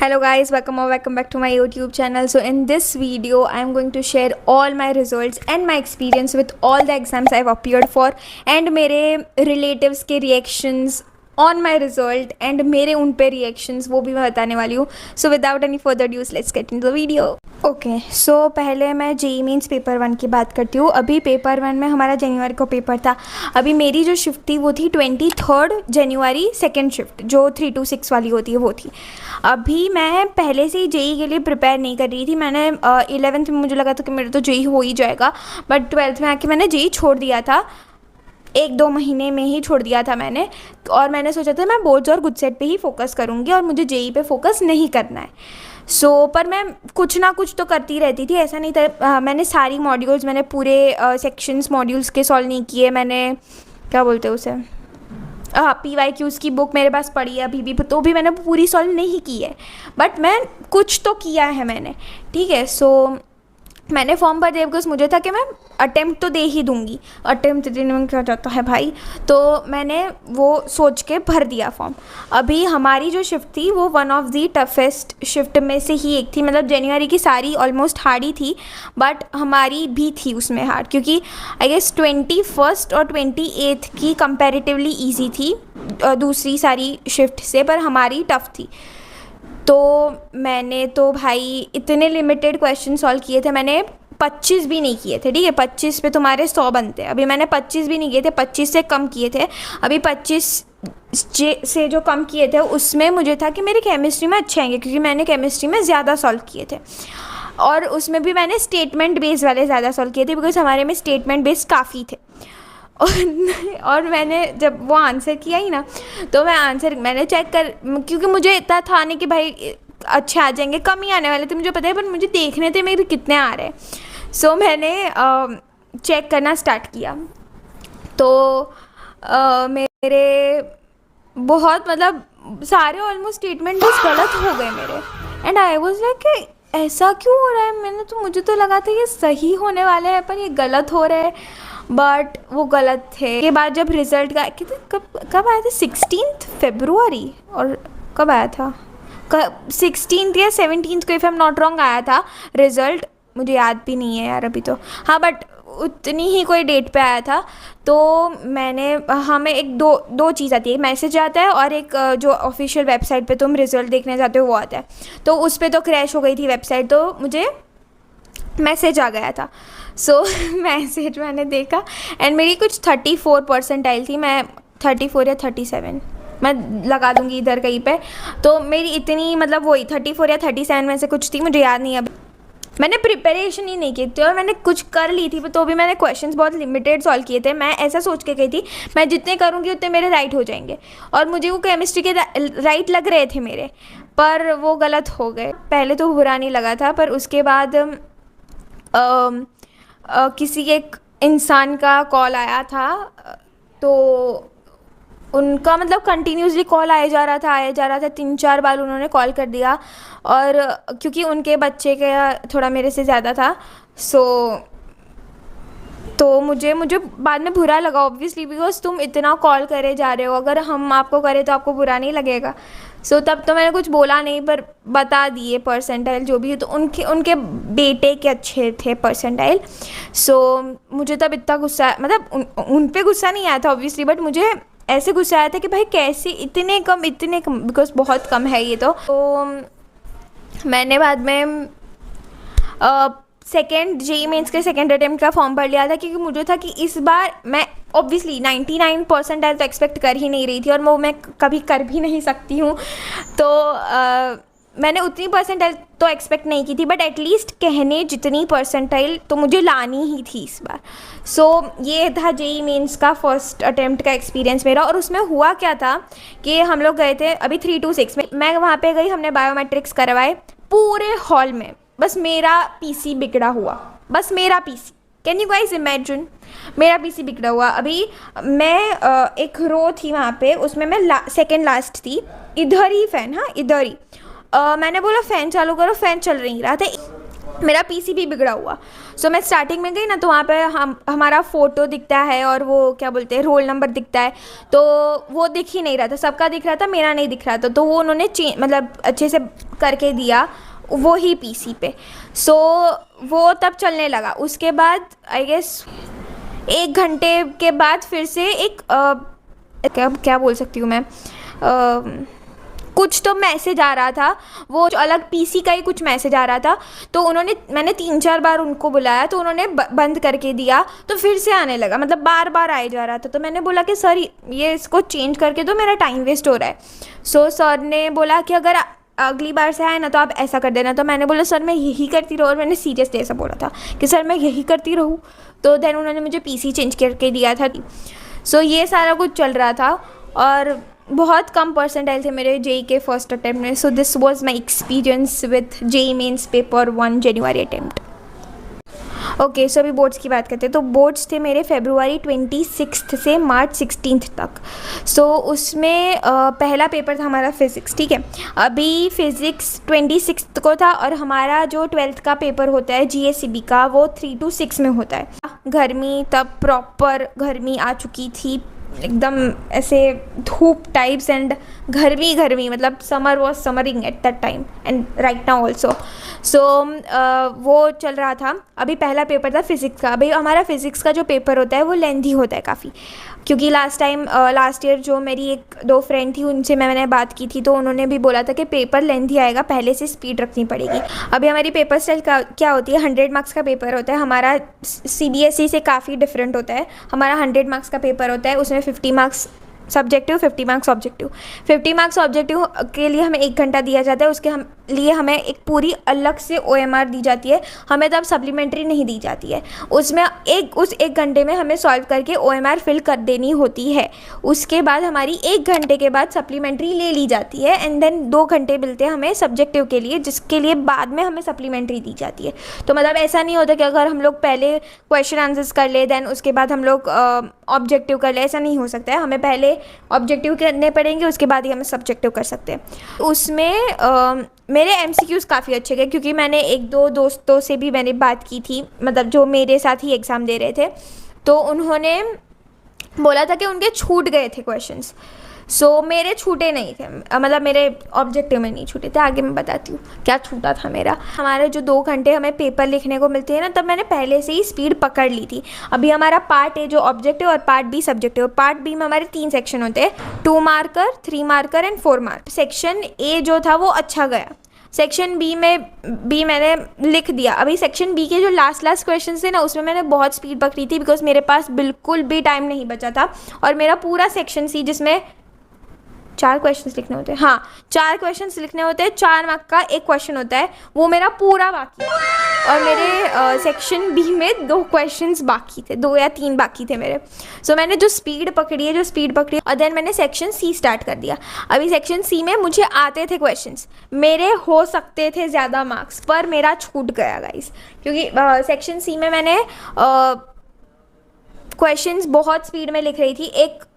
Hello guys, welcome back to my YouTube channel. So in this video I am going to share all my results and my experience with all the exams I've appeared for and मेरे relatives के reactions on my result and मेरे उन पे reactions वो भी मैं बताने वाली हूँ. So without any further ado, let's get into the video. Okay so पहले मैं जेई मीन्स पेपर 1 की बात करती हूँ. अभी पेपर 1 में हमारा जनवरी को पेपर था. अभी मेरी जो शिफ्ट थी वो थी 23 जनवरी सेकेंड शिफ्ट जो 3 to 6 वाली होती है वो थी. अभी मैं पहले से ही जेई के लिए प्रिपेयर नहीं कर रही थी. मैंने 11th में मुझे लगा था कि मेरा तो जेई हो ही जाएगा, बट 12th में आके मैंने जेई छोड़ दिया था. 1-2 महीने में ही छोड़ दिया था मैंने. और मैंने सोचा था मैं बोर्ड्स और गुड सेट पे ही फोकस करूँगी और मुझे जेई पे फोकस नहीं करना है. पर मैं कुछ ना कुछ तो करती रहती थी. ऐसा नहीं था मैंने सारी मॉड्यूल्स मैंने पूरे सेक्शंस मॉड्यूल्स के सॉल्व नहीं किए. मैंने क्या बोलते हैं उसे PYQs की बुक मेरे पास पड़ी है अभी भी, तो भी मैंने पूरी सॉल्व नहीं की है, बट मैं कुछ तो किया है मैंने. ठीक है. मैंने फॉर्म भर दिया बिकॉज मुझे था कि मैं अटेम्प्ट तो दे ही दूँगी. अटेम्प्ट देने में क्या जाता है भाई, तो मैंने वो सोच के भर दिया फॉर्म. अभी हमारी जो शिफ्ट थी वो one of the toughest shift में से ही एक थी. मतलब जनवरी की सारी ऑलमोस्ट हार्ड ही थी, बट हमारी भी थी उसमें हार्ड, क्योंकि आई गेस 21 और 28 की कंपैरेटिवली ईजी थी दूसरी सारी शिफ्ट से, पर हमारी टफ़ थी. तो मैंने तो भाई इतने लिमिटेड क्वेश्चन सॉल्व किए थे. मैंने 25 भी नहीं किए थे. ठीक है, 25 पे तुम्हारे 100 बनते हैं. अभी मैंने 25 भी नहीं किए थे, 25 से कम किए थे. अभी 25 से जो कम किए थे उसमें मुझे था कि मेरे केमिस्ट्री में अच्छे आएंगे, क्योंकि मैंने केमिस्ट्री में ज़्यादा सॉल्व किए थे. और उसमें भी मैंने स्टेटमेंट बेस्ड वाले ज़्यादा सॉल्व किए थे, बिकॉज हमारे में स्टेटमेंट बेस्ड काफ़ी थे. और मैंने जब वो आंसर किया ही ना, तो मैंने चेक कर, क्योंकि मुझे इतना था नहीं कि भाई अच्छे आ जाएंगे, कम ही आने वाले थे मुझे पता है, पर मुझे देखने थे मेरे कितने आ रहे हैं. मैंने चेक करना स्टार्ट किया. तो मेरे बहुत मतलब सारे ऑलमोस्ट स्टेटमेंट बस गलत हो गए मेरे. एंड आई वाज लाइक कि ऐसा क्यों हो रहा है. मुझे तो लगा था ये सही होने वाले हैं, पर ये गलत हो रहे हैं. बट वो गलत थे. के बाद जब रिज़ल्ट का कब आया था 16 फरवरी, और कब आया था 16 या 17 को if I am not wrong आया था रिज़ल्ट. मुझे याद भी नहीं है यार अभी तो. हाँ, बट उतनी ही कोई डेट पे आया था. तो मैंने हमें एक दो चीज़ आती है, मैसेज आता है और एक जो ऑफिशियल वेबसाइट पे तुम रिज़ल्ट देखने जाते हो वो आता है. तो उस पर तो क्रैश हो गई थी वेबसाइट, तो मुझे मैसेज आ गया था. मैसेज मैंने देखा एंड मेरी कुछ 34% थी. मैं 34 या 37 मैं लगा दूंगी इधर कहीं पे. तो मेरी इतनी मतलब वही 34 या 37 में से कुछ थी, मुझे याद नहीं. अब मैंने प्रिपरेशन ही नहीं की थी और मैंने कुछ कर ली थी, तो भी मैंने क्वेश्चंस बहुत लिमिटेड सॉल्व किए थे. मैं ऐसा सोच के गई थी मैं जितने करूँगी उतने मेरे राइट हो जाएंगे, और मुझे वो केमिस्ट्री के राइट लग रहे थे मेरे, पर वो गलत हो गए. पहले तो बुरा नहीं लगा था, पर उसके बाद किसी एक इंसान का कॉल आया था. तो उनका मतलब कंटिन्यूसली कॉल आया जा रहा था 3-4 बार उन्होंने कॉल कर दिया. और क्योंकि उनके बच्चे का थोड़ा मेरे से ज़्यादा था, तो मुझे बाद में बुरा लगा ऑब्वियसली, बिकॉज तुम इतना कॉल करे जा रहे हो. अगर हम आपको करें तो आपको बुरा नहीं लगेगा. तब तो मैंने कुछ बोला नहीं, पर बता दिए परसेंटाइल जो भी है. तो उनके बेटे के अच्छे थे परसेंटाइल. मुझे तब इतना गुस्सा, मतलब उन पे गुस्सा नहीं आया था ऑब्वियसली, बट मुझे ऐसे गुस्सा आया था कि भाई कैसे इतने कम, बिकॉज बहुत कम है ये. तो मैंने बाद में सेकेंड जेई मेंस के सेकेंड अटेम्प्ट का फॉर्म भर लिया था, क्योंकि मुझे था कि इस बार मैं ऑब्वियसली 99% तो एक्सपेक्ट कर ही नहीं रही थी, और वो मैं कभी कर भी नहीं सकती हूँ. तो मैंने उतनी परसेंटाइल तो एक्सपेक्ट नहीं की थी, बट एटलीस्ट कहने जितनी परसेंटाइल तो मुझे लानी ही थी इस बार. ये था जेई मेंस का फर्स्ट अटेम्प्ट का एक्सपीरियंस मेरा. और उसमें हुआ क्या था कि हम लोग गए थे अभी 3 to 6 में. मैं वहाँ पे गई, हमने बायोमेट्रिक्स करवाए पूरे हॉल में. बस मेरा पीसी बिगड़ा हुआ, बस मेरा PC. Can you guys imagine, मेरा पीसी बिगड़ा हुआ. अभी मैं एक रो थी वहाँ पे, उसमें मैं सेकेंड लास्ट थी. इधर ही फ़ैन, हाँ इधर ही. मैंने बोला फ़ैन चालू करो, फ़ैन चल नहीं रहा था. मेरा पीसी भी बिगड़ा हुआ. मैं स्टार्टिंग में गई ना, तो वहाँ पे हमारा फ़ोटो दिखता है और वो क्या बोलते हैं रोल नंबर दिखता है, तो वो दिख ही नहीं रहा था. सबका दिख रहा था, मेरा नहीं दिख रहा था. तो वो उन्होंने मतलब अच्छे से करके दिया वो ही पीसी पे। सो वो तब चलने लगा। उसके बाद आई गेस 1 घंटे के बाद फिर से एक क्या बोल सकती हूँ मैं, कुछ तो मैसेज आ रहा था, वो जो अलग पीसी का ही कुछ मैसेज आ रहा था। तो मैंने 3-4 बार उनको बुलाया तो उन्होंने बंद करके दिया, तो फिर से आने लगा, मतलब बार बार आए जा रहा था। तो मैंने बोला कि सर ये इसको चेंज करके दो, मेरा टाइम वेस्ट हो रहा है। सो सर ने बोला कि अगर अगली बार से आए ना तो आप ऐसा कर देना। तो मैंने बोला सर मैं यही करती रहूँ, और मैंने सीरियसली ऐसा बोला था कि सर मैं यही करती रहूँ। तो देन उन्होंने मुझे पीसी चेंज करके दिया था। सो ये सारा कुछ चल रहा था, और बहुत कम परसेंटाइल थे मेरे जेई के फर्स्ट अटैम्प्ट में। So this was my experience with JEE mains paper 1 January attempt. Okay, so अभी बोर्ड्स की बात करते हैं। तो बोर्ड्स थे मेरे फरवरी 26 से मार्च 16 तक। सो उसमें पहला पेपर था हमारा फिज़िक्स, ठीक है। अभी फिज़िक्स 26 को था, और हमारा जो 12th का पेपर होता है जीएससीबी का वो 3 to 6 में होता है। गर्मी, तब प्रॉपर गर्मी आ चुकी थी, एकदम ऐसे धूप टाइप्स, एंड गर्मी, मतलब summer was summering at that time and right now also. So वो चल रहा था। अभी पहला पेपर था फिज़िक्स का। अभी हमारा फिज़िक्स का जो पेपर होता है वो लेंथी होता है काफ़ी, क्योंकि लास्ट ईयर जो मेरी 1-2 फ्रेंड थी उनसे मैंने बात की थी, तो उन्होंने भी बोला था कि पेपर लेंथी आएगा, पहले से स्पीड रखनी पड़ेगी। अभी हमारी पेपर स्टाइल क्या होती है, 100 मार्क्स का पेपर होता है। हमारा सीबीएसई से काफ़ी डिफरेंट होता है। हमारा 100 मार्क्स का पेपर होता है, उसमें 50 marks subjective, 50 marks objective. 50 marks objective के लिए हमें 1 घंटा दिया जाता है, उसके लिए हमें एक पूरी अलग से ओएमआर दी जाती है। हमें तब सप्लीमेंट्री नहीं दी जाती है। उसमें उस 1 घंटे में हमें सॉल्व करके ओएमआर फिल कर देनी होती है। उसके बाद हमारी 1 घंटे के बाद सप्लीमेंट्री ले ली जाती है, एंड देन 2 घंटे मिलते हैं हमें सब्जेक्टिव के लिए, जिसके लिए बाद में हमें सप्लीमेंट्री दी जाती है। तो मतलब ऐसा नहीं होता कि अगर हम लोग पहले क्वेश्चन आंसर्स कर ले देन उसके बाद हम लोग ऑब्जेक्टिव कर ले, ऐसा नहीं हो सकता है। हमें पहले ऑब्जेक्टिव करने पड़ेंगे, उसके बाद ही हम सब्जेक्टिव कर सकते हैं। उसमें मेरे एमसीक्यूज़ काफ़ी अच्छे गए, क्योंकि मैंने 1-2 दोस्तों से भी मैंने बात की थी, मतलब जो मेरे साथ ही एग्ज़ाम दे रहे थे, तो उन्होंने बोला था कि उनके छूट गए थे क्वेश्चंस। सो मेरे छूटे नहीं थे, मतलब मेरे ऑब्जेक्टिव में नहीं छूटे थे। आगे मैं बताती हूँ क्या छूटा था मेरा। हमारे जो 2 घंटे हमें पेपर लिखने को मिलते हैं ना, तब मैंने पहले से ही स्पीड पकड़ ली थी। अभी हमारा पार्ट ए जो ऑब्जेक्टिव और part B subjective. Part B में हमारे 3 सेक्शन होते हैं, 2 marker, 3 marker and 4 mark. Section A जो था वो अच्छा गया। सेक्शन बी में मैंने लिख दिया। अभी सेक्शन बी के जो लास्ट क्वेश्चन थे ना, उसमें मैंने बहुत स्पीड पकड़ी थी, बिकॉज मेरे पास बिल्कुल भी टाइम नहीं बचा था। और मेरा पूरा सेक्शन सी, जिसमें 4 क्वेश्चंस लिखने होते हैं, हाँ 4 क्वेश्चंस लिखने होते हैं, 4 मार्क का 1 क्वेश्चन होता है, वो मेरा पूरा बाकी है। और मेरे सेक्शन बी में 2 क्वेश्चंस बाकी थे, 2 या 3 बाकी थे मेरे। सो मैंने जो स्पीड पकड़ी है, और देन मैंने सेक्शन सी स्टार्ट कर दिया। अभी सेक्शन सी में मुझे आते थे क्वेश्चंस, मेरे हो सकते थे ज़्यादा मार्क्स, पर मेरा छूट गया गाइस, क्योंकि सेक्शन सी में मैंने क्वेश्चंस बहुत स्पीड में लिख रही थी। 1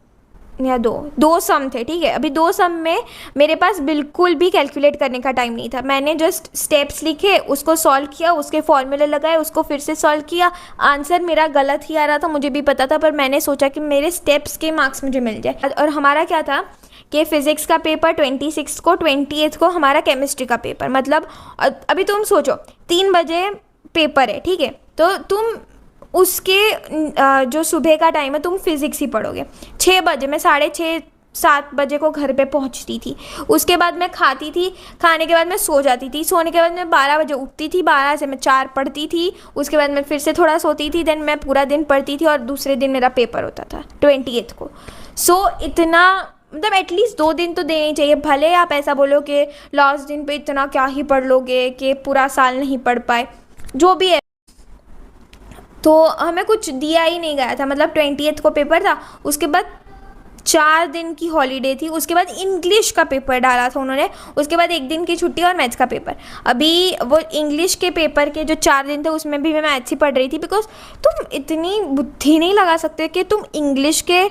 या 2 सम थे, ठीक है। अभी 2 सम में मेरे पास बिल्कुल भी कैलकुलेट करने का टाइम नहीं था। मैंने जस्ट स्टेप्स लिखे, उसको सॉल्व किया, उसके फॉर्मूले लगाए, उसको फिर से सॉल्व किया। आंसर मेरा गलत ही आ रहा था, मुझे भी पता था, पर मैंने सोचा कि मेरे स्टेप्स के मार्क्स मुझे मिल जाए। और हमारा क्या था कि फिज़िक्स का पेपर 26 को, 28 को हमारा केमिस्ट्री का पेपर। मतलब अभी तुम सोचो 3 बजे पेपर है, ठीक है, तो तुम उसके जो सुबह का टाइम है तुम फिज़िक्स ही पढ़ोगे। 6 बजे, मैं 6:30-7 बजे को घर पे पहुंचती थी। उसके बाद मैं खाती थी, खाने के बाद मैं सो जाती थी, सोने के बाद मैं 12 बजे उठती थी, 12 से मैं 4 पढ़ती थी, उसके बाद मैं फिर से थोड़ा सोती थी, देन मैं पूरा दिन पढ़ती थी, और दूसरे दिन मेरा पेपर होता था 28 को। सो इतना, मतलब एटलीस्ट 2 दिन तो देने ही चाहिए। भले आप ऐसा बोलो कि लास्ट दिन पे इतना क्या ही पढ़ लोगे कि पूरा साल नहीं पढ़ पाए, जो भी है। तो हमें कुछ दिया ही नहीं गया था। मतलब 28 को पेपर था, उसके बाद 4 दिन की हॉलीडे थी, उसके बाद इंग्लिश का पेपर डाला था उन्होंने, उसके बाद 1 दिन की छुट्टी और मैथ्स का पेपर। अभी वो इंग्लिश के पेपर के जो 4 दिन थे उसमें भी मैं मैथ्स ही पढ़ रही थी, बिकॉज तुम इतनी बुद्धि नहीं लगा सकते कि तुम इंग्लिश के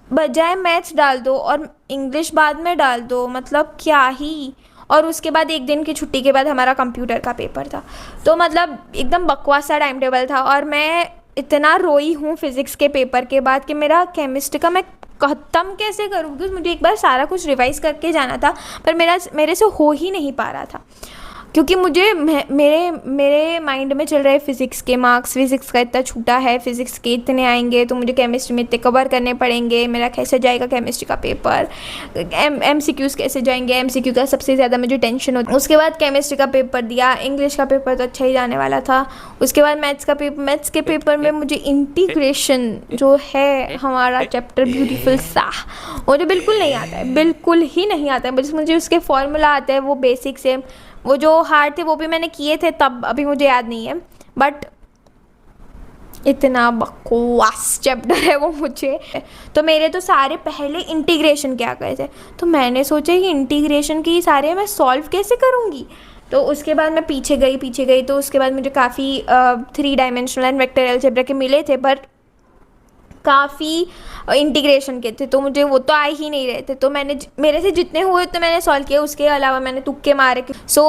बजाय मैथ्स डाल दो और इंग्लिश बाद में डाल दो, मतलब क्या ही। और उसके बाद 1 दिन की छुट्टी के बाद हमारा कंप्यूटर का पेपर था। तो मतलब एकदम बकवास सा टाइम टेबल था, और मैं इतना रोई हूँ फिज़िक्स के पेपर के बाद कि मेरा केमिस्ट्री का मैं ख़त्म कैसे करूँ, बिकॉज मुझे एक बार सारा कुछ रिवाइज़ करके जाना था, पर मेरे से हो ही नहीं पा रहा था, क्योंकि मुझे मेरे माइंड में चल रहा है फिज़िक्स के मार्क्स, फिज़िक्स का इतना छूटा है, फिज़िक्स के इतने आएंगे तो मुझे केमिस्ट्री में इतने कवर करने पड़ेंगे, मेरा कैसे जाएगा केमिस्ट्री का पेपर, MCQs कैसे जाएंगे, MCQ का सबसे ज़्यादा मुझे टेंशन होती है। उसके बाद केमिस्ट्री का पेपर दिया, इंग्लिश का पेपर तो अच्छा ही जाने वाला था। उसके बाद मैथ्स के पेपर में मुझे इंटीग्रेशन जो है हमारा चैप्टर ब्यूटीफुल सा, मुझे बिल्कुल नहीं आता है, बिल्कुल ही नहीं आता है। बस मुझे उसके फॉर्मूला आते हैं, वो बेसिक से, वो जो हार्ड थे वो भी मैंने किए थे तब, अभी मुझे याद नहीं है, बट इतना बकवास चैप्टर है वो मुझे। तो मेरे तो सारे पहले इंटीग्रेशन के आ गए थे, तो मैंने सोचा कि इंटीग्रेशन की सारे मैं सॉल्व कैसे करूँगी। तो उसके बाद मैं पीछे गई, तो उसके बाद मुझे काफ़ी 3 डायमेंशनल एंड वेक्टर अलजेब्रा के मिले थे, पर काफ़ी इंटीग्रेशन के थे, तो मुझे वो तो आ ही नहीं रहे थे। तो मैंने मेरे से जितने हुए तो मैंने सॉल्व किए, उसके अलावा मैंने तुक्के मारे। सो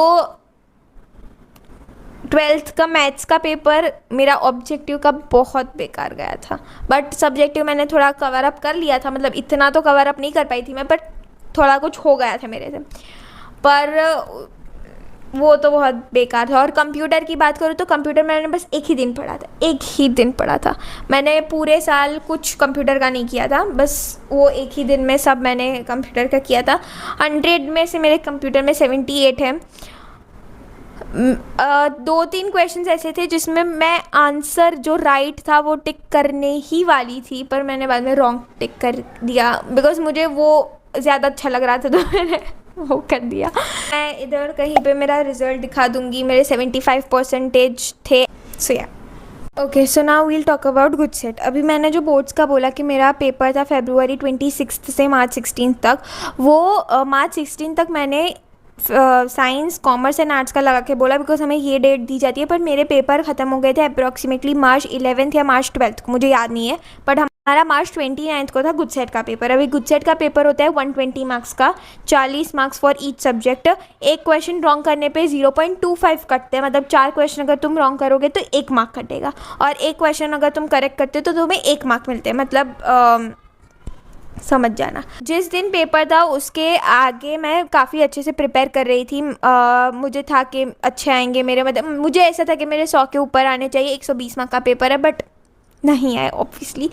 12th का मैथ्स का पेपर मेरा ऑब्जेक्टिव का बहुत बेकार गया था, बट सब्जेक्टिव मैंने थोड़ा कवर अप कर लिया था, मतलब इतना तो कवर अप नहीं कर पाई थी मैं, बट थोड़ा कुछ हो गया था मेरे से, पर वो तो बहुत बेकार था। और कंप्यूटर की बात करूँ तो कंप्यूटर मैंने बस एक ही दिन पढ़ा था, मैंने पूरे साल कुछ कंप्यूटर का नहीं किया था, बस वो एक ही दिन में सब मैंने कंप्यूटर का किया था। 100 में से मेरे कंप्यूटर में 78 है। 2-3 क्वेश्चंस ऐसे थे जिसमें मैं आंसर जो राइट था वो टिक करने ही वाली थी, पर मैंने बाद में रॉन्ग टिक कर दिया, बिकॉज मुझे वो ज़्यादा अच्छा लग रहा था, तो मैंने वो कर दिया। मैं इधर कहीं पे मेरा रिजल्ट दिखा दूंगी, मेरे 75% थे। सो या okay, so now we'll talk about good set. अभी मैंने जो बोर्ड्स का बोला कि मेरा पेपर था February 26 से March 16 तक, वो March 16 तक मैंने साइंस, कॉमर्स एंड आर्ट्स का लगा के बोला, बिकॉज हमें ये डेट दी जाती है, पर मेरे पेपर ख़त्म हो गए थे अप्रॉक्सीमेटली March 11 या March 12 को, मुझे याद नहीं है, बट हमारा March 29 को था गुड सेट का पेपर। अभी गुड सेट का पेपर होता है 120 मार्क्स का, 40 मार्क्स फॉर ईच सब्जेक्ट। एक क्वेश्चन रॉन्ग करने पे 0.25 कटते हैं, मतलब 4 क्वेश्चन अगर तुम रॉन्ग करोगे तो 1 मार्क कटेगा, और एक क्वेश्चन अगर तुम करेक्ट करते हो तो तुम्हें 1 मार्क मिलते हैं, मतलब समझ जाना। जिस दिन पेपर था उसके आगे मैं काफ़ी अच्छे से प्रिपेयर कर रही थी, मुझे था कि अच्छे आएंगे मेरे, मतलब मुझे ऐसा था कि मेरे 100 के ऊपर आने चाहिए, 120 मार्क का पेपर है, बट नहीं आए ऑब्वियसली।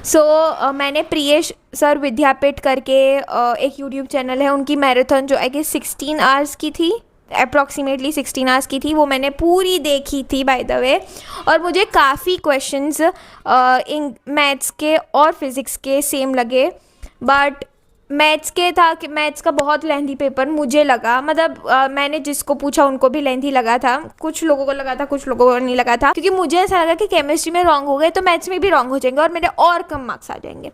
सो मैंने प्रियेश सर विद्यापीठ करके एक यूट्यूब चैनल है, उनकी मैराथन जो आई गेस 16 आवर्स की थी, अप्रॉक्सीमेटली 16 आवर्स की थी, वो मैंने पूरी देखी थी बाय द वे। और मुझे काफ़ी क्वेश्चंस मैथ्स के और फिज़िक्स के सेम लगे, बट मैथ्स के था कि मैथ्स का बहुत लेंथी पेपर मुझे लगा, मतलब मैंने जिसको पूछा उनको भी लेंथी लगा था, कुछ लोगों को लगा था, कुछ लोगों को नहीं लगा था, क्योंकि मुझे ऐसा लगा कि केमिस्ट्री में रॉन्ग हो गए तो मैथ्स में भी रॉन्ग हो जाएंगे और मेरे और कम मार्क्स आ जाएंगे।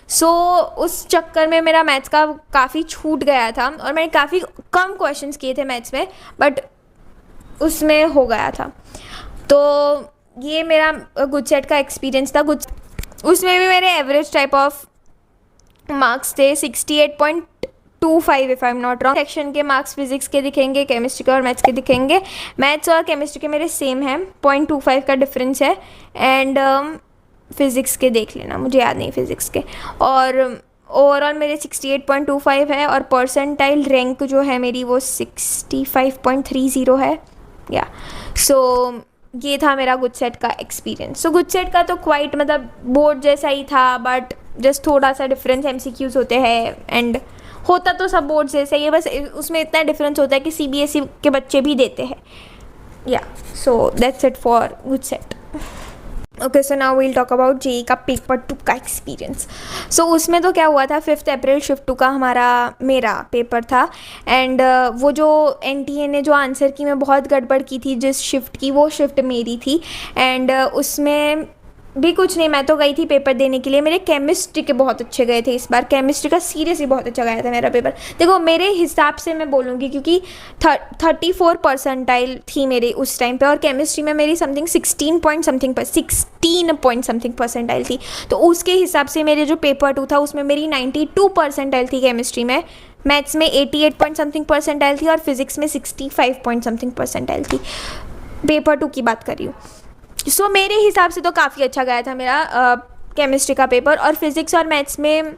सो उस चक्कर में मेरा मैथ्स का काफ़ी छूट गया था, और मैंने काफ़ी कम क्वेश्चंस किए थे मैथ्स में, बट उसमें हो गया था। तो ये मेरा गुड सेट का एक्सपीरियंस था। उसमें भी मेरे एवरेज टाइप ऑफ मार्क्स थे 68.25 if I am not wrong. Section के मार्क्स फिजिक्स के दिखेंगे, केमिस्ट्री के और मैथ्स के दिखेंगे। मैथ्स और केमिस्ट्री के मेरे सेम हैं, 0.25 का डिफरेंस है, एंड फिज़िक्स के देख लेना, मुझे याद नहीं फिज़िक्स के। और ओवरऑल मेरे 68.25 है, और परसेंटाइल रैंक जो है मेरी वो 65.30 है। या सो ये था मेरा गुड सेट का एक्सपीरियंस। सो गुड सेट का तो क्वाइट मतलब बोर्ड जैसा ही था, बट जस्ट थोड़ा सा डिफरेंस MCQs होते हैं, एंड होता तो सब बोर्ड जैसा ही है, बस उसमें इतना डिफरेंस होता है कि CBSE के बच्चे भी देते हैं। या so that's it for good set. Okay, so now we'll talk about JEE का पेपर 2 का एक्सपीरियंस। सो उसमें तो क्या हुआ था, 5 अप्रैल शिफ्ट 2 का मेरा पेपर था, एंड वो जो NTA ने जो आंसर की मैं बहुत गड़बड़ की थी जिस शिफ्ट की, वो शिफ्ट मेरी थी, एंड उसमें भी कुछ नहीं, मैं तो गई थी पेपर देने के लिए। मेरे केमिस्ट्री के बहुत अच्छे गए थे इस बार, केमिस्ट्री का सीरियसली बहुत अच्छा गया था मेरा पेपर। देखो मेरे हिसाब से मैं बोलूँगी, क्योंकि 34 परसेंटाइल थी मेरी उस टाइम पे, और केमिस्ट्री में मेरी समथिंग 16 पॉइंट समथिंग परसेंटाइल थी, तो उसके हिसाब से मेरे जो पेपर 2 था उसमें मेरी 92 परसेंटाइल थी केमिस्ट्री में, मैथ्स में 88 पॉइंट समथिंग परसेंटाइल थी, और फिजिक्स में 65 पॉइंट समथिंग परसेंटाइल थी। पेपर 2 की बात कर रही हूँ। सो मेरे हिसाब से तो काफ़ी अच्छा गया था मेरा केमिस्ट्री का पेपर, और फिज़िक्स और मैथ्स में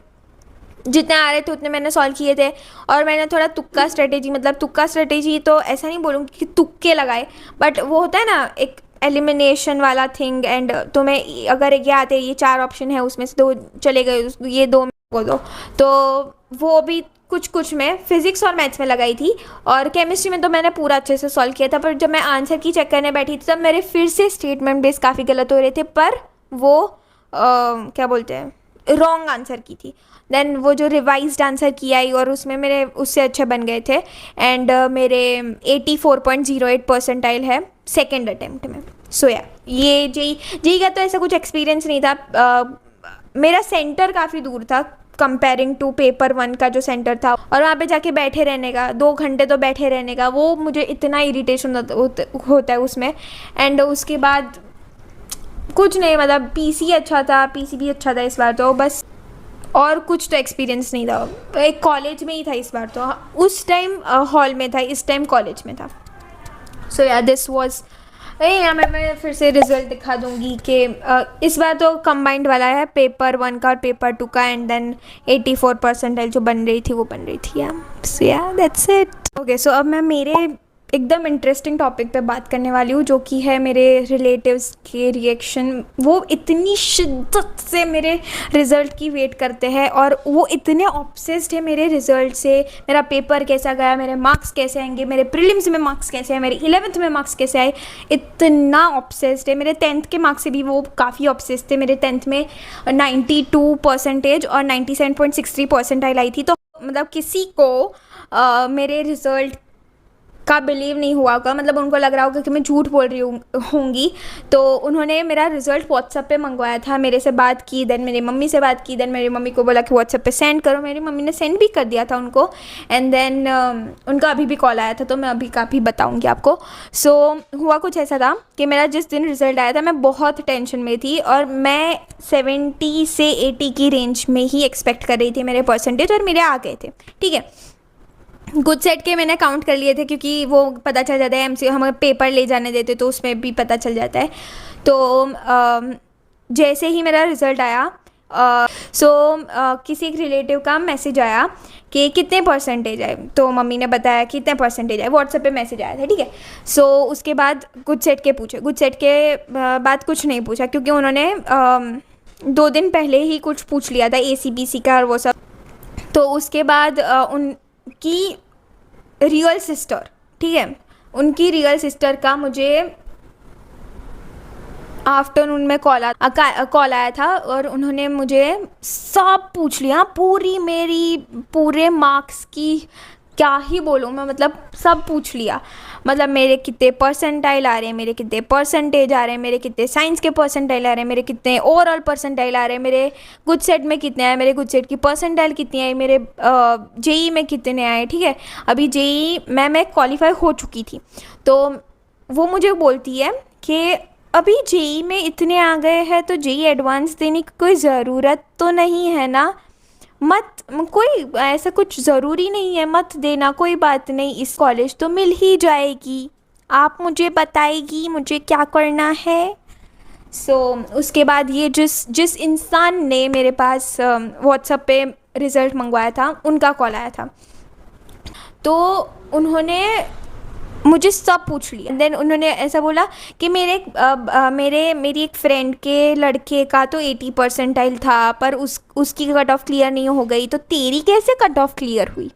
जितने आ रहे थे उतने मैंने सॉल्व किए थे। और मैंने थोड़ा तुक्का स्ट्रेटेजी, मतलब तुक्का स्ट्रेटेजी तो ऐसा नहीं बोलूँगी कि तुक्के लगाए, बट वो होता है ना एक एलिमिनेशन वाला थिंग, एंड तुम्हें अगर ये आते ये 4 ऑप्शन है उसमें से 2 चले गए, ये 2 को दो, तो वो भी कुछ कुछ में फिजिक्स और मैथ्स में लगाई थी। और केमिस्ट्री में तो मैंने पूरा अच्छे से सॉल्व किया था, पर जब मैं आंसर की चेक करने बैठी थी तब मेरे फिर से स्टेटमेंट बेस काफ़ी गलत हो रहे थे, पर वो क्या बोलते हैं, रॉन्ग आंसर की थी। देन वो जो रिवाइज्ड आंसर की आई और उसमें मेरे उससे अच्छे बन गए थे, एंड मेरे 84.08 परसेंटाइल है सेकेंड अटेम्प्ट में। सो या ये जेई जेई का तो ऐसा कुछ एक्सपीरियंस नहीं था। मेरा सेंटर काफ़ी दूर था कंपेयरिंग टू पेपर 1 का जो सेंटर था, और वहाँ पे जाके बैठे रहने का 2 घंटे तो बैठे रहने का, वो मुझे इतना इरिटेशन होता है उसमें। एंड उसके बाद कुछ नहीं, मतलब पीसी अच्छा था, पीसी भी अच्छा था इस बार तो, बस और कुछ तो एक्सपीरियंस नहीं था। एक कॉलेज में ही था इस बार तो, उस टाइम हॉल में था, इस टाइम कॉलेज में था। सो या दिस वॉज, यहाँ मैं फिर से रिजल्ट दिखा दूंगी कि इस बार तो कंबाइंड वाला है, पेपर 1 का और पेपर 2 का, एंड देन 84 परसेंटाइल जो बन रही थी वो बन रही थी। सो या दैट्स इट। ओके, सो अब मैं मेरे एकदम इंटरेस्टिंग टॉपिक पे बात करने वाली हूँ, जो कि है मेरे रिलेटिव्स के रिएक्शन। वो इतनी शिद्दत से मेरे रिज़ल्ट की वेट करते हैं, और वो इतने ऑब्सेस्ड है मेरे रिज़ल्ट से, मेरा पेपर कैसा गया, मेरे मार्क्स कैसे आएंगे, मेरे प्रीलिम्स में मार्क्स कैसे आए, मेरे 11th में मार्क्स कैसे आए, इतना ऑब्सेस्ड है। मेरे 10th के मार्क्स से भी वो काफ़ी ऑब्सेस्ड थे। मेरे 10th में 92 परसेंटेज और 97.63 परसेंटाइल आई थी। तो मतलब किसी को मेरे रिज़ल्ट का बिलीव नहीं हुआ होगा, मतलब उनको लग रहा होगा कि मैं झूठ बोल रही होंगी। तो उन्होंने मेरा रिज़ल्ट व्हाट्सएप पे मंगवाया था, मेरे से बात की, देन मेरी मम्मी से बात की, देन मेरी मम्मी को बोला कि व्हाट्सएप पे सेंड करो, मेरी मम्मी ने सेंड भी कर दिया था उनको। एंड देन उनका अभी भी कॉल आया था, तो मैं अभी काफ़ी बताऊँगी आपको। सो हुआ कुछ ऐसा था कि मेरा जिस दिन रिज़ल्ट आया था मैं बहुत टेंशन में थी, और मैं 70 से 80 की रेंज में ही एक्सपेक्ट कर रही थी मेरे परसेंटेज, और मेरे आ गए थे। ठीक है, गुड सेट के मैंने काउंट कर लिए थे, क्योंकि वो पता चल जाता है, एमसी हमें पेपर ले जाने देते तो उसमें भी पता चल जाता है। तो जैसे ही मेरा रिज़ल्ट आया, किसी एक रिलेटिव का मैसेज आया कि कितने परसेंटेज आए, तो मम्मी ने बताया कि कितने परसेंटेज आए, व्हाट्सएप पे मैसेज आया था। ठीक है, सो उसके बाद गुड सेट के पूछे, गुड सेट के बाद कुछ नहीं पूछा, क्योंकि उन्होंने 2 दिन पहले ही कुछ पूछ लिया था ACPC का और वो सब। तो उसके बाद उनकी रियल सिस्टर, ठीक है, उनकी रियल सिस्टर का मुझे आफ्टरनून में कॉल आया था, और उन्होंने मुझे सब पूछ लिया, पूरी मेरी पूरे मार्क्स की क्या ही बोलूँ मैं, मतलब सब पूछ लिया। मतलब मेरे कितने परसेंटाइल आ रहे हैं, मेरे कितने परसेंटेज आ रहे हैं, मेरे कितने साइंस के परसेंटाइल आ रहे हैं, मेरे कितने ओवरऑल परसेंटाइल आ रहे हैं, मेरे गुड सेट में कितने आए, मेरे गुड सेट की परसेंटाइल कितनी आई, मेरे जेई में कितने आए। ठीक है, अभी जेई मैं क्वालिफाई हो चुकी थी, तो वो मुझे बोलती है कि अभी जेई में इतने आ गए हैं तो जेई एडवांस देने की कोई ज़रूरत तो नहीं है ना, मत, कोई ऐसा कुछ ज़रूरी नहीं है, मत देना, कोई बात नहीं, इस कॉलेज तो मिल ही जाएगी, आप मुझे बताएगी मुझे क्या करना है। उसके बाद ये जिस इंसान ने मेरे पास व्हाट्सएप पे रिज़ल्ट मंगवाया था उनका कॉल आया था, तो उन्होंने मुझे सब पूछ लिया। देन उन्होंने ऐसा बोला कि मेरी एक फ्रेंड के लड़के का तो 80 परसेंटाइल था, पर उसकी कट ऑफ क्लियर नहीं हो गई, तो तेरी कैसे कट ऑफ क्लियर हुई।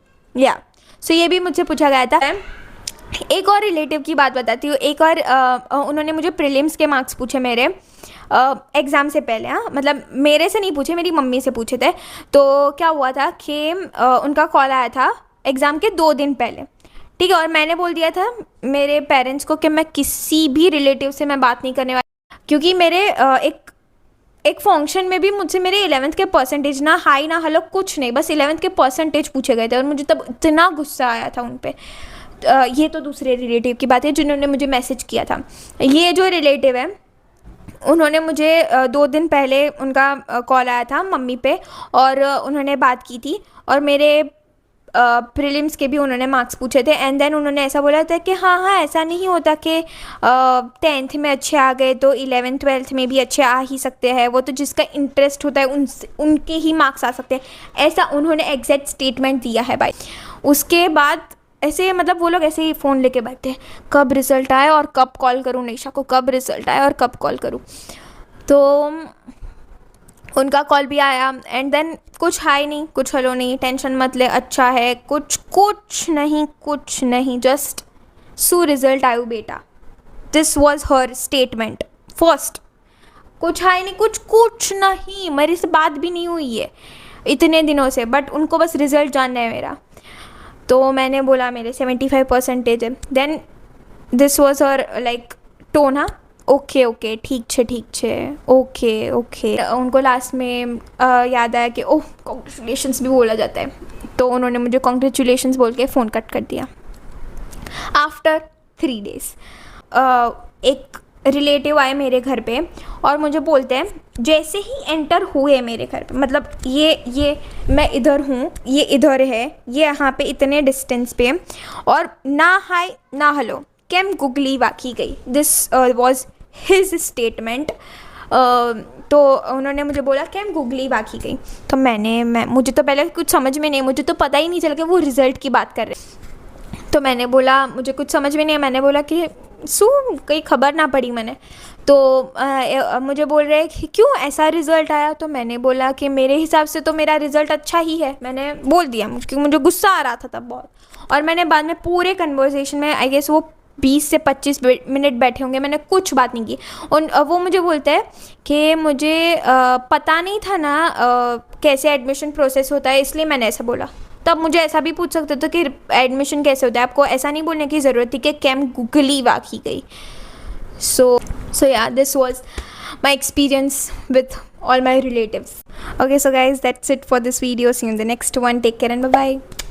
सो ये भी मुझसे पूछा गया था। एक और रिलेटिव की बात बताती हूँ। एक और उन्होंने मुझे प्रीलिम्स के मार्क्स पूछे मेरे एग्ज़ाम से पहले। हाँ, मतलब मेरे से नहीं पूछे, मेरी मम्मी से पूछे थे। तो क्या हुआ था कि उनका कॉल आया था एग्ज़ाम के 2 दिन पहले। ठीक है, और मैंने बोल दिया था मेरे पेरेंट्स को कि मैं किसी भी रिलेटिव से मैं बात नहीं करने वाली, क्योंकि मेरे एक फंक्शन में भी मुझसे मेरे 11th के परसेंटेज, ना हाई ना हेलो कुछ नहीं, बस 11th के परसेंटेज पूछे गए थे, और मुझे तब इतना गुस्सा आया था उन पे। ये तो दूसरे रिलेटिव की बात है जिन्होंने मुझे मैसेज किया था। ये जो रिलेटिव है उन्होंने मुझे 2 दिन पहले उनका कॉल आया था मम्मी पे, और उन्होंने बात की थी, और मेरे प्रीलिम्स के भी उन्होंने मार्क्स पूछे थे एंड देन उन्होंने ऐसा बोला था कि हाँ हाँ ऐसा नहीं होता कि 10th में अच्छे आ गए तो 11th 12th में भी अच्छे आ ही सकते हैं, वो तो जिसका इंटरेस्ट होता है उनके ही मार्क्स आ सकते हैं। ऐसा उन्होंने एग्जैक्ट स्टेटमेंट दिया है भाई। उसके बाद ऐसे मतलब वो लोग ऐसे ही फ़ोन लेके बैठे हैं, कब रिज़ल्ट आए और कब कॉल करूँ निशा को, कब रिज़ल्ट आए और कब कॉल करूँ। तो उनका कॉल भी आया एंड देन कुछ हाई नहीं कुछ हेलो नहीं, टेंशन मत ले अच्छा है, कुछ नहीं, जस्ट सू रिज़ल्ट आयु बेटा, this was her statement first. कुछ हाई नहीं कुछ नहीं, मेरे से बात भी नहीं हुई है इतने दिनों से, बट उनको बस रिज़ल्ट जानना है मेरा। तो मैंने बोला मेरे 75% है। Then this was her like tone, हाँ ओके ठीक छे ओके। उनको लास्ट में याद आया कि ओह कॉन्ग्रेचुलेशंस भी बोला जाता है, तो उन्होंने मुझे कॉन्ग्रेचुलेशंस बोल के फ़ोन कट कर दिया। आफ्टर 3 days एक रिलेटिव आए मेरे घर पे और मुझे बोलते हैं जैसे ही एंटर हुए मेरे घर पे, मतलब ये मैं इधर हूँ, ये इधर है, ये यहाँ पे इतने डिस्टेंस पे, और ना हाय ना हेलो, केम गुगली वाकी गई, दिस वॉज हिज स्टेटमेंट। तो उन्होंने मुझे बोला केम गुगली वाकी गई, तो मुझे तो पहले कुछ समझ में नहीं, मुझे तो पता ही नहीं चला कि वो रिज़ल्ट की बात कर रहे। तो मैंने बोला मुझे कुछ समझ में नहीं है, मैंने बोला कि कहीं खबर ना पड़ी मैंने। तो मुझे बोल रहे कि क्यों ऐसा रिज़ल्ट आया, तो मैंने बोला कि मेरे हिसाब से तो मेरा रिज़ल्ट अच्छा ही है, मैंने बोल दिया क्योंकि मुझे गुस्सा आ रहा था तब बहुत। और मैंने बाद में पूरे कन्वर्सेशन में आई गेस वो 20 से 25 मिनट बैठे होंगे, मैंने कुछ बात नहीं की। और वो मुझे बोलते हैं कि मुझे पता नहीं था ना कैसे एडमिशन प्रोसेस होता है, इसलिए मैंने ऐसा बोला। तब मुझे ऐसा भी पूछ सकते थे कि एडमिशन कैसे होता है, आपको ऐसा नहीं बोलने की ज़रूरत थी कि कैम गुगली वाकी गई। So yeah, this was my experience with all my relatives. Okay, so guys, that's it for this video. See you in the next one. Take care and bye bye.